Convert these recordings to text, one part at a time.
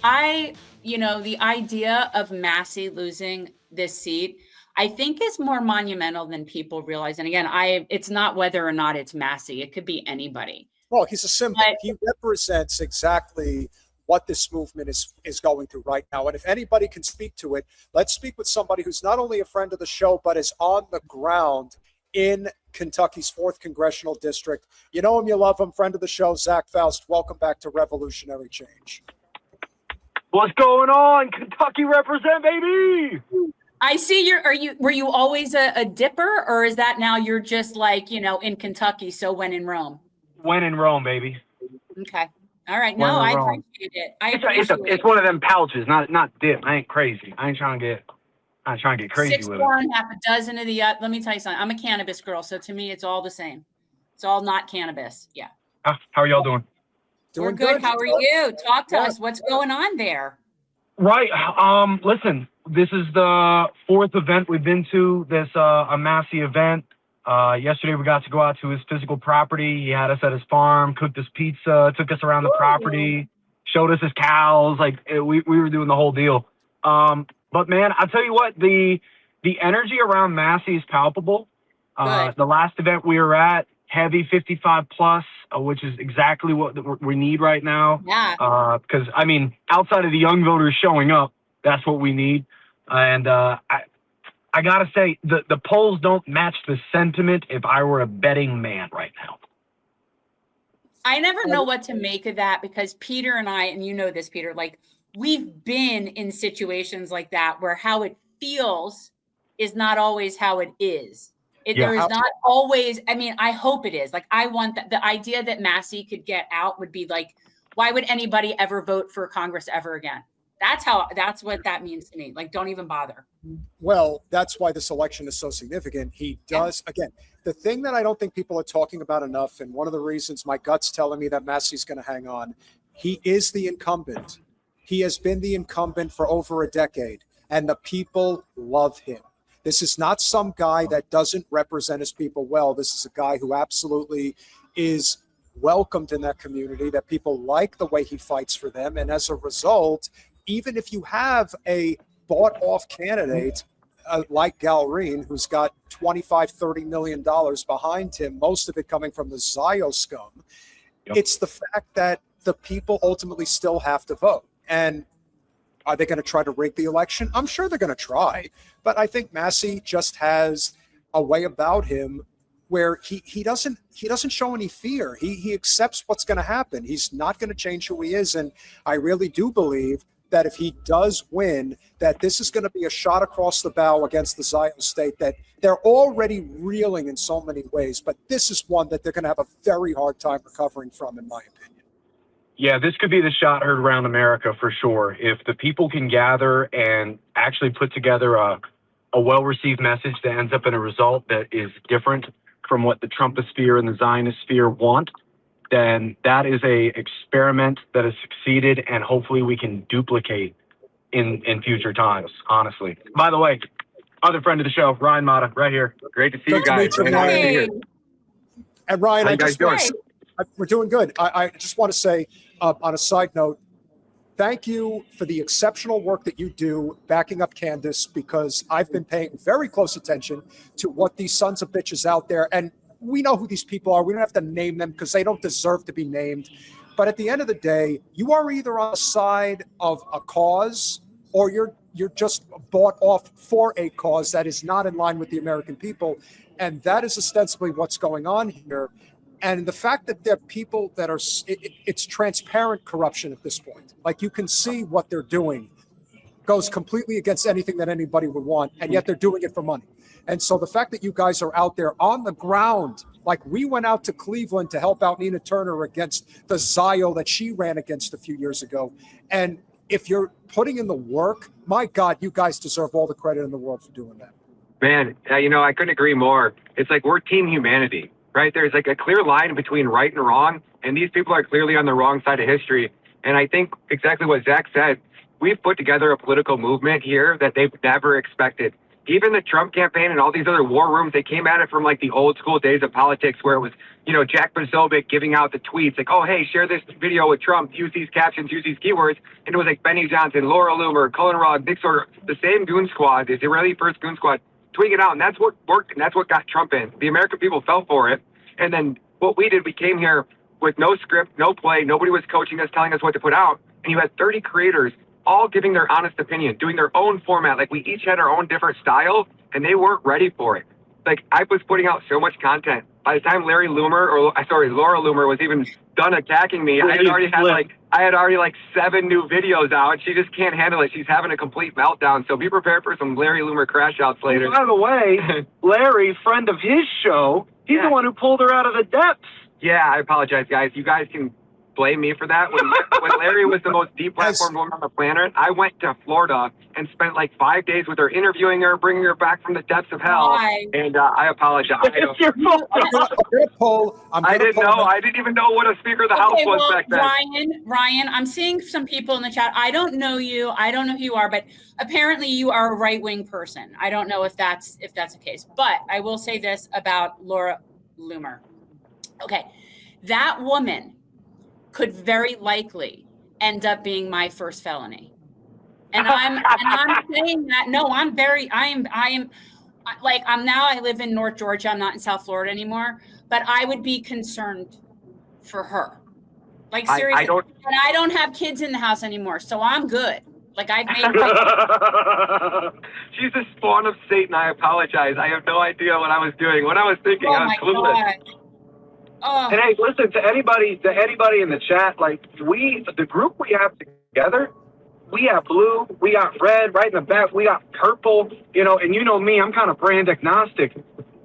The idea of Massie losing this seat, I think is more monumental than people realize. And again, it's not whether or not it's Massie. It could be anybody. Well, he's a symbol. He represents exactly what this movement is going through right now. And if anybody can speak to it, let's speak with somebody who's not only a friend of the show, but is on the ground in Kentucky's 4th Congressional District. You know him, you love him, friend of the show, Zach Foust. Welcome back to Revolutionary Change. What's going on? Kentucky represent, baby! I see were you always a dipper, or is that now you're just like, in Kentucky, so when in Rome? When in Rome, baby. Okay. All right. No, I appreciate it. It's one of them pouches, not dip. I ain't crazy. I ain't trying to get crazy 6 with corn, it. half a dozen of the let me tell you something. I'm a cannabis girl, so to me it's all the same. It's all not cannabis. Yeah. How are y'all doing? We're good. How are you? Talk to us. What's going on there? Right. Listen, this is the 4th event we've been to. This a Massie event. Yesterday we got to go out to his physical property. He had us at his farm, cooked us pizza, took us around the property, showed us his cows. Like we were doing the whole deal. But man, I'll tell you what, the energy around Massie is palpable. The last event we were at, heavy 55 plus, which is exactly what we need right now. Yeah. Because outside of the young voters showing up, that's what we need. And I gotta say, the polls don't match the sentiment if I were a betting man right now. I never know what to make of that, because Peter and I, and you know this, Peter, like we've been in situations like that where how it feels is not always how it is. There is not always, I hope it is. Like, I want the idea that Massie could get out would be like, why would anybody ever vote for Congress ever again? That's what that means to me. Like, don't even bother. Well, that's why this election is so significant. He does, again, the thing that I don't think people are talking about enough, and one of the reasons my gut's telling me that Massie's going to hang on, he is the incumbent. He has been the incumbent for over a decade, and the people love him. This is not some guy that doesn't represent his people well. This is a guy who absolutely is welcomed in that community, that people like the way he fights for them. And as a result, even if you have a bought-off candidate like Galreen, who's got $25-30 million behind him, most of it coming from the Zio scum, it's the fact that the people ultimately still have to vote. And are they going to try to rig the election? I'm sure they're going to try. But I think Massie just has a way about him where he doesn't show any fear. He accepts what's going to happen. He's not going to change who he is. And I really do believe that if he does win, that this is going to be a shot across the bow against the Zion state, that they're already reeling in so many ways. But this is one that they're going to have a very hard time recovering from, in my opinion. Yeah, this could be the shot heard around America for sure. If the people can gather and actually put together a well-received message that ends up in a result that is different from what the Trumposphere and the Zionosphere want, then that is a experiment that has succeeded, and hopefully we can duplicate in future times, honestly. By the way, other friend of the show, Ryan Matta, right here. Great to see you guys. And Ryan, we're doing good. I just want to say, on a side note, thank you for the exceptional work that you do backing up Candace, because I've been paying very close attention to what these sons of bitches out there, and we know who these people are. We don't have to name them because they don't deserve to be named. But at the end of the day, you are either on the side of a cause, or you're just bought off for a cause that is not in line with the American people. And that is ostensibly what's going on here. And the fact that there are people that are, it's transparent corruption at this point. Like, you can see what they're doing goes completely against anything that anybody would want, and yet they're doing it for money. And so the fact that you guys are out there on the ground, like we went out to Cleveland to help out Nina Turner against the Zio that she ran against a few years ago. And if you're putting in the work, my God, you guys deserve all the credit in the world for doing that. Man, I couldn't agree more. It's like we're team humanity, right? There's like a clear line between right and wrong, and these people are clearly on the wrong side of history. And I think exactly what Zach said, we've put together a political movement here that they've never expected. even the Trump campaign and all these other war rooms, they came at it from like the old school days of politics where it was, you know, Jack Posobiec giving out the tweets like, oh, hey, share this video with Trump, use these captions, use these keywords. And it was like Benny Johnson, Laura Loomer, Cullen Rogg, Nick Sorter, the same goon squad, the Israeli first goon squad, tweeting it out. And that's what worked. And that's what got Trump in. The American people fell for it. And then what we did, we came here with no script, no play. Nobody was coaching us, telling us what to put out. And you had 30 creators all giving their honest opinion, doing their own format. Like we each had our own different style and they weren't ready for it. Like I was putting out so much content. By the time Laura Loomer was even done attacking me, I had already like 7 new videos out. She just can't handle it. She's having a complete meltdown. So be prepared for some Larry Loomer crash outs later. By the way, Larry, friend of his show, he's the one who pulled her out of the depths. Yeah, I apologize, guys. You guys can blame me for that. When Larry was the most deplatformed woman on the planet, I went to Florida and spent like 5 days with her, interviewing her, bringing her back from the depths of hell. Why? And I apologize. It's your fault. I didn't know. I didn't even know what a Speaker of the House was back then. Ryan, I'm seeing some people in the chat. I don't know you. I don't know who you are, but apparently you are a right-wing person. I don't know if that's the case. But I will say this about Laura Loomer. Okay, that woman could very likely end up being my first felony. And I'm saying that, no, I live in North Georgia. I'm not in South Florida anymore, but I would be concerned for her. Like seriously, I don't have kids in the house anymore, so I'm good. Like I've made She's a spawn of Satan. I apologize. I have no idea what I was doing. What I was thinking, I was clueless. God. Oh. And hey, listen, to anybody in the chat, like the group we have together, we have blue, we got red right in the back, we got purple, you know, and you know me, I'm kind of brand agnostic.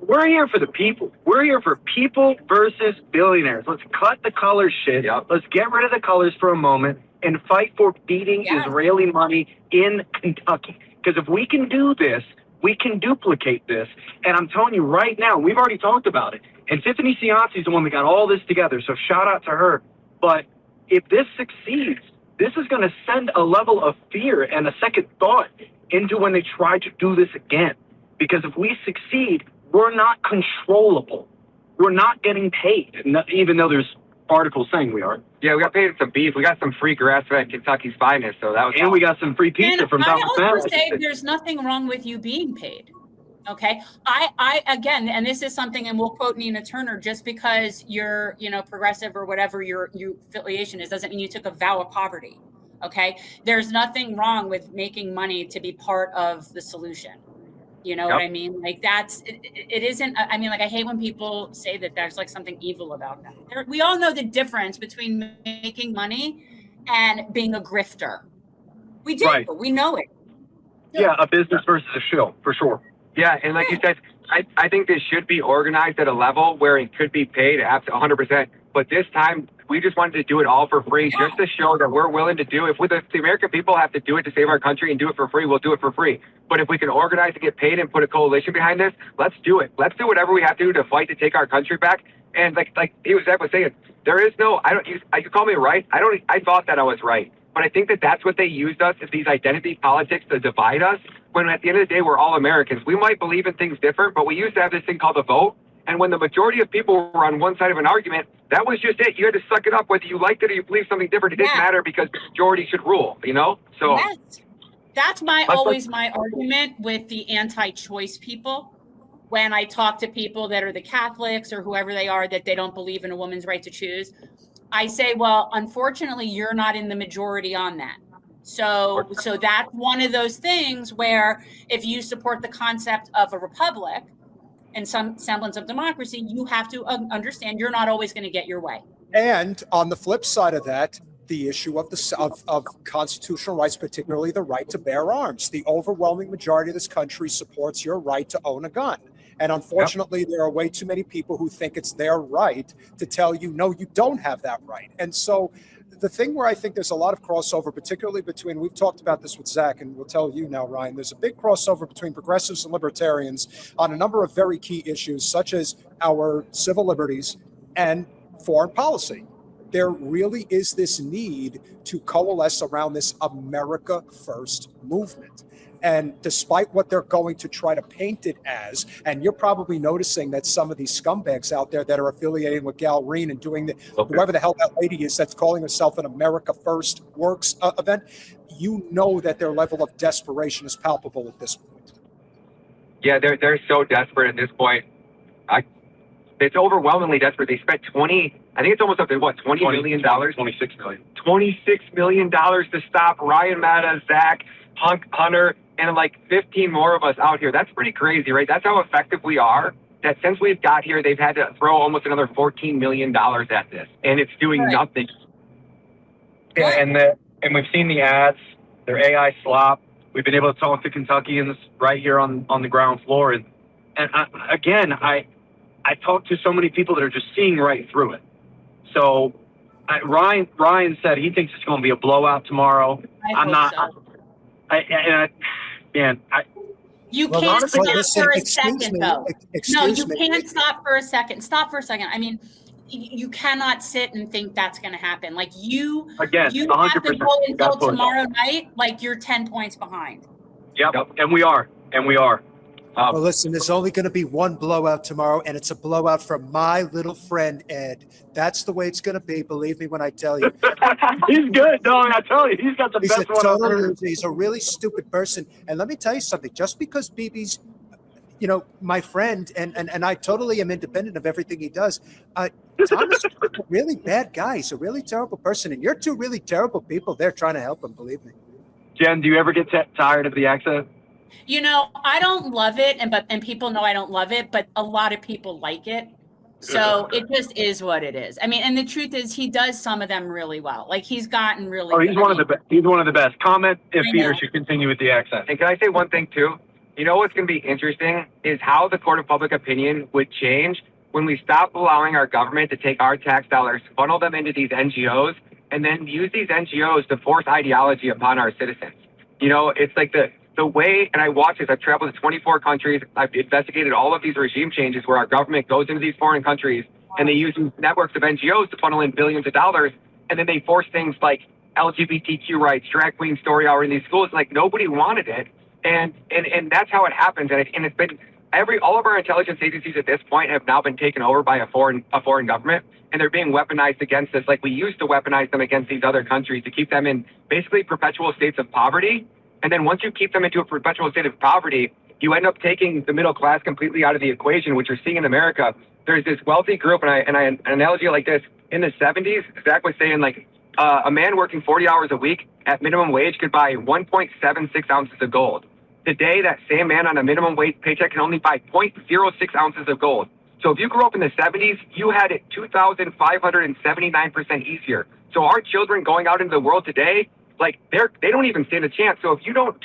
We're here for the people. We're here for people versus billionaires. Let's cut the color shit. Yep. Let's get rid of the colors for a moment and fight for beating Israeli money in Kentucky. Because if we can do this, we can duplicate this. And I'm telling you right now, we've already talked about it. And Tiffany Cianci is the one that got all this together, so shout out to her. But if this succeeds, this is going to send a level of fear and a second thought into when they try to do this again. Because if we succeed, we're not controllable. We're not getting paid, even though there's articles saying we are. Yeah, we got paid some beef. We got some free grass-fed Kentucky's finest, so that was. And we got some free pizza from Thomas Massie. I also say there's nothing wrong with you being paid. Okay. I again, and this is something, and we'll quote Nina Turner, just because you're, you know, progressive or whatever your affiliation is, doesn't mean you took a vow of poverty. Okay. There's nothing wrong with making money to be part of the solution. You know what I mean? Like it isn't, I mean, like I hate when people say that there's like something evil about that. We all know the difference between making money and being a grifter. We do. Right. We know it. Yeah. A business versus a shill, for sure. Yeah, and like you said, I think this should be organized at a level where it could be paid 100%. But this time, we just wanted to do it all for free, just to show that we're willing to do it. If the American people have to do it to save our country and do it for free, we'll do it for free. But if we can organize to get paid and put a coalition behind this, let's do it. Let's do whatever we have to do to fight to take our country back. And like Zach was saying, there is no, you call me right. I thought that I was right. But I think that's what they used us, is these identity politics to divide us, when at the end of the day, we're all Americans. We might believe in things different, but we used to have this thing called the vote. And when the majority of people were on one side of an argument, that was just it. You had to suck it up, whether you liked it or you believed something different. It didn't matter, because the majority should rule, you know? So that's always my argument with the anti-choice people. When I talk to people that are the Catholics or whoever they are, that they don't believe in a woman's right to choose, I say, well, unfortunately, you're not in the majority on that. So that's one of those things where if you support the concept of a republic and some semblance of democracy, you have to understand you're not always going to get your way. And on the flip side of that, the issue of constitutional rights, particularly the right to bear arms. The overwhelming majority of this country supports your right to own a gun. And unfortunately, there are way too many people who think it's their right to tell you, no, you don't have that right. And so the thing where I think there's a lot of crossover, particularly between, we've talked about this with Zach, and we'll tell you now, Ryan, there's a big crossover between progressives and libertarians on a number of very key issues, such as our civil liberties and foreign policy. There really is this need to coalesce around this America First movement. And despite what they're going to try to paint it as, and you're probably noticing that some of these scumbags out there that are affiliating with Gal Reen and doing whoever the hell that lady is that's calling herself an America First Works event, you know that their level of desperation is palpable at this point. Yeah, they're so desperate at this point. It's overwhelmingly desperate. They spent I think it's almost up to what, $20 million? $26 million. $26 million to stop Ryan, Matta, Zach, Hunter, and like 15 more of us out here. That's pretty crazy, right? That's how effective we are. That since we've got here, they've had to throw almost another $14 million at this, and it's doing nothing. Yeah, and we've seen the ads. They're AI slop. We've been able to talk to Kentuckians right here on the ground floor, and I talk to so many people that are just seeing right through it. So Ryan said he thinks it's going to be a blowout tomorrow. I'm not. So. You Well, can't honestly, stop listen, for a excuse second, me, though. excuse No, you me. can't stop for a second. Stop for a second. I mean, you cannot sit and think that's going to happen. Like you have to 100%. go until tomorrow night. Like you're 10 points behind. Yep. And we are. Well, listen, there's only going to be one blowout tomorrow, and it's a blowout from my little friend, Ed. That's the way it's going to be. Believe me when I tell you. He's good, dog. I tell you, he's got the best one. He's a really stupid person. And let me tell you something. Just because BB's, my friend, and I totally am independent of everything he does, Thomas is a really bad guy. He's a really terrible person. And you're two really terrible people there trying to help him, believe me. Jen, do you ever get tired of the accent? I don't love it, and people know I don't love it, but a lot of people like it. So it just is what it is. I mean, and the truth is, he does some of them really well. Like he's gotten really. Oh, he's good. one of the best. He's one of the best. Comment if Peter should continue with the accent. And can I say one thing too? You know what's going to be interesting is how the court of public opinion would change when we stop allowing our government to take our tax dollars, funnel them into these NGOs, and then use these NGOs to force ideology upon our citizens. It's like the way, and I watch this, I've traveled to 24 countries, I've investigated all of these regime changes where our government goes into these foreign countries and they use networks of NGOs to funnel in billions of dollars, and then they force things like LGBTQ rights, drag queen story hour in these schools, like nobody wanted it, and that's how it happens, and it's been, all of our intelligence agencies at this point have now been taken over by a foreign government, and they're being weaponized against us like we used to weaponize them against these other countries to keep them in basically perpetual states of poverty. And then once you keep them into a perpetual state of poverty, you end up taking the middle class completely out of the equation, which you're seeing in America. There's this wealthy group, and an analogy like this, in the 70s, Zach was saying like a man working 40 hours a week at minimum wage could buy 1.76 ounces of gold. Today, that same man on a minimum wage paycheck can only buy 0.06 ounces of gold. So if you grew up in the 70s, you had it 2,579% easier. So our children going out into the world today, like they don't even stand a chance. So if we don't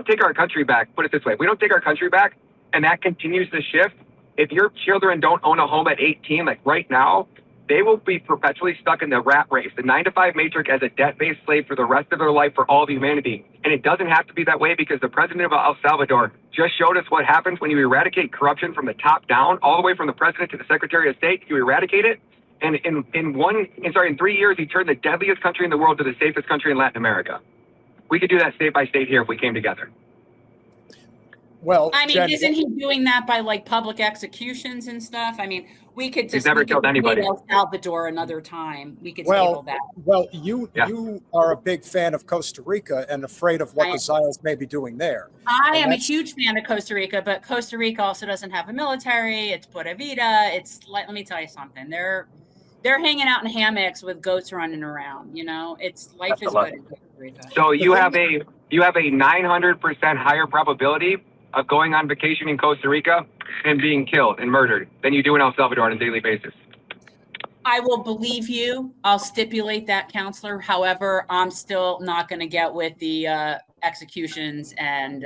take our country back, put it this way, if we don't take our country back and that continues to shift, if your children don't own a home at 18, like right now, they will be perpetually stuck in the rat race, the 9-to-5 matrix as a debt-based slave for the rest of their life for all of humanity. And it doesn't have to be that way because the president of El Salvador just showed us what happens when you eradicate corruption from the top down, all the way from the president to the secretary of state. You eradicate it. And in 3 years, he turned the deadliest country in the world to the safest country in Latin America. We could do that state by state here if we came together. Well, I mean, isn't he doing that by like public executions and stuff? I mean, we could just He's never killed anybody. El Salvador another time. We could table that. Well, you are a big fan of Costa Rica and afraid of what the Zions may be doing there. I am a huge fan of Costa Rica, but Costa Rica also doesn't have a military. It's Pura Vida. Let me tell you something. They're hanging out in hammocks with goats running around. Life is good in Costa Rica. So you have a 900% higher probability of going on vacation in Costa Rica and being killed and murdered than you do in El Salvador on a daily basis. I will believe you. I'll stipulate that, counselor. However, I'm still not going to get with the executions and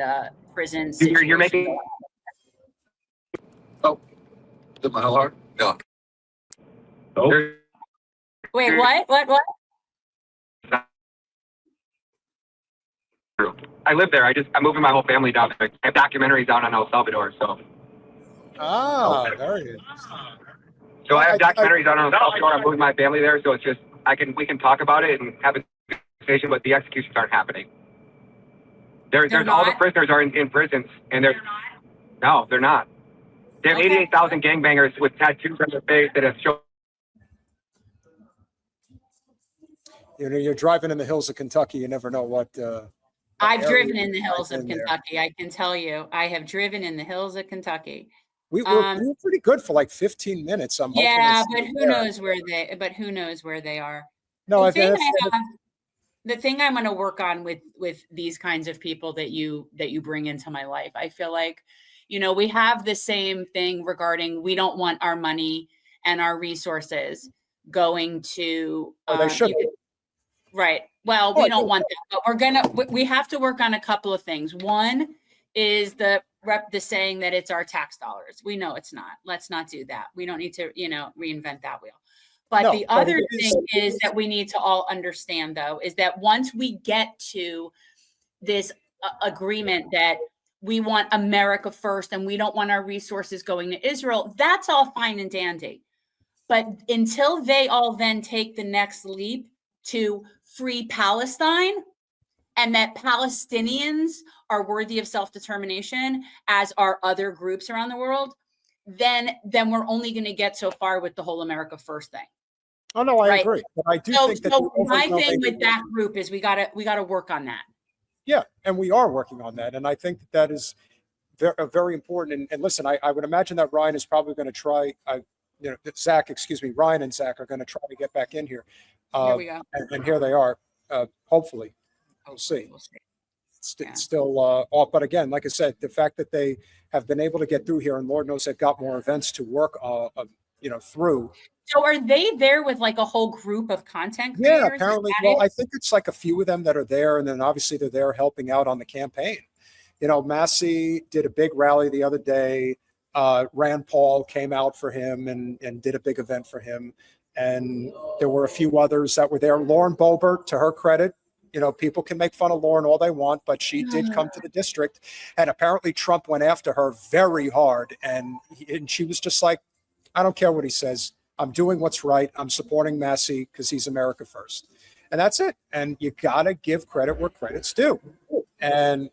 prisons. You're making. Oh, is it my alarm? No. Oh. Wait, what? I live there. I'm moving my whole family down there. I have documentaries out on El Salvador, so. Very good. So I have documentaries out on El Salvador. I'm moving my family there, so it's just we can talk about it and have a conversation, but the executions aren't happening. There's all the not? prisoners are in prisons, and no, they're not. They have Okay. 88,000 gangbangers with tattoos on their face that have shown. You know, you're driving in the hills of Kentucky. You never know what. I've area driven in the hills you're of in there. Kentucky. I can tell you, I have driven in the hills of Kentucky. We were pretty good for like 15 minutes. I'm hoping. Yeah, it's but who there. knows where they? But who knows where they are? No, The thing I'm going to work on with these kinds of people that you bring into my life, I feel like, you know, we have the same thing regarding we don't want our money and our resources going to they should. Right. Well, we don't want that, but we have to work on a couple of things. One is the saying that it's our tax dollars. We know it's not. Let's not do that. We don't need to, you know, reinvent that wheel. But the other thing is that we need to all understand, though, is that once we get to this agreement that we want America first and we don't want our resources going to Israel, that's all fine and dandy. But until they all then take the next leap to free Palestine and that Palestinians are worthy of self-determination, as are other groups around the world, then we're only going to get so far with the whole America first thing. Oh no, I agree. But I do think that my thing with that group is we gotta work on that. Yeah, and we are working on that, and I think that is very important. And listen, I would imagine that Ryan is probably going to try. Ryan and Zach are going to try to get back in here. Here we go. And here they are. Hopefully, we'll see. It's still off, but again, like I said, the fact that they have been able to get through here, and Lord knows they've got more events to work, through. So are they there with like a whole group of content creators? Yeah, apparently. Well, I think it's like a few of them that are there, and then obviously they're there helping out on the campaign. You know, Massie did a big rally the other day. Rand Paul came out for him and did a big event for him. And there were a few others that were there. Lauren Boebert, to her credit, you know, people can make fun of Lauren all they want, but she did come to the district. And apparently Trump went after her very hard. And she was just like, I don't care what he says. I'm doing what's right. I'm supporting Massie because he's America first. And that's it. And you got to give credit where credit's due. And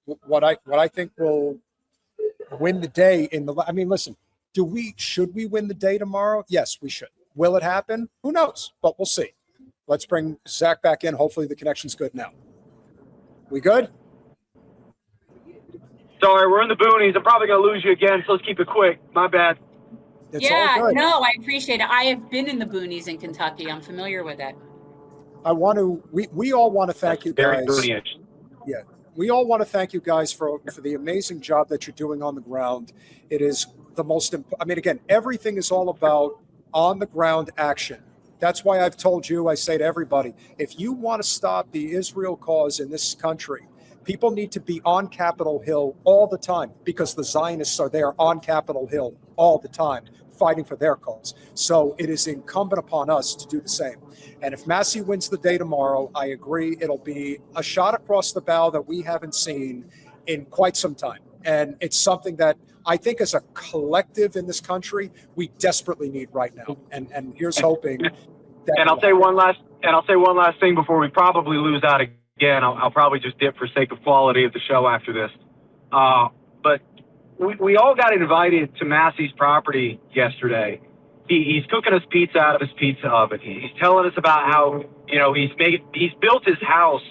what I think will win the day listen, should we win the day tomorrow? Yes, we should. Will it happen? Who knows? But we'll see. Let's bring Zach back in. Hopefully the connection's good now. We good? Sorry, we're in the boonies. I'm probably going to lose you again, so let's keep it quick. My bad. It's all good. No, I appreciate it. I have been in the boonies in Kentucky. I'm familiar with it. We all want to thank you guys. Very boonyish. Yeah. We all want to thank you guys for the amazing job that you're doing on the ground. It is the most, again, everything is all about on the ground action. That's why I've told you, I say to everybody, if you want to stop the Israel cause in this country, people need to be on Capitol Hill all the time because the Zionists are there on Capitol Hill all the time fighting for their cause. So it is incumbent upon us to do the same. And if Massie wins the day tomorrow, I agree, it'll be a shot across the bow that we haven't seen in quite some time. And it's something that I think as a collective in this country, we desperately need right now. And here's hoping that. And I'll say one last thing before we probably lose out again. I'll probably just dip for sake of quality of the show after this. But we all got invited to Massie's property yesterday. He's cooking us pizza out of his pizza oven. He's telling us about how, you know, he's built his house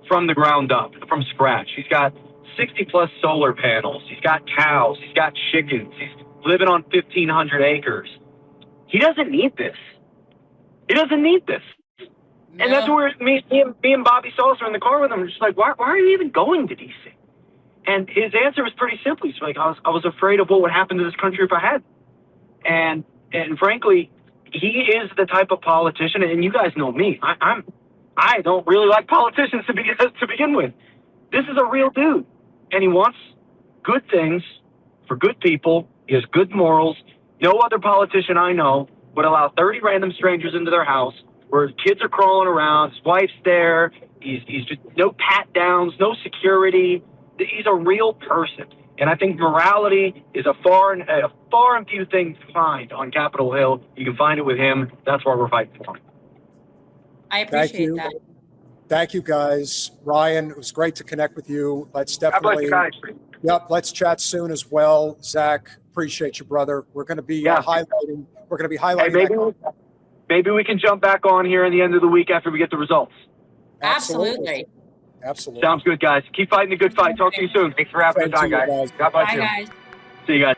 from the ground up, from scratch. He's got 60 plus solar panels. He's got cows. He's got chickens. He's living on 1,500 acres. He doesn't need this. He doesn't need this. No. And that's where me and Bobby Sauce are in the car with him. We're just like, why are you even going to DC? And his answer was pretty simple. He's like, I was afraid of what would happen to this country if I had. And frankly, he is the type of politician, and you guys know me. I don't really like politicians to begin with. This is a real dude, and he wants good things for good people. He has good morals. No other politician I know would allow 30 random strangers into their house where his kids are crawling around, his wife's there. He's just no pat downs, no security. He's a real person. And I think morality is a far and few things to find on Capitol Hill. You can find it with him. That's why we're fighting for him. I appreciate that. Thank you, guys. Ryan, it was great to connect with you. Let's God bless definitely, you guys. yep, let's chat soon as well. Zach, appreciate you, brother. We're going to be Yeah. highlighting. We're going to be Hey, highlighting. maybe we can jump back on here at the end of the week after we get the results. Absolutely. Absolutely. Sounds good, guys. Keep fighting the good fight. Talk to you soon. Thanks for having us Thank on, you, guys. guys. God bless Bye, you. guys. See you guys.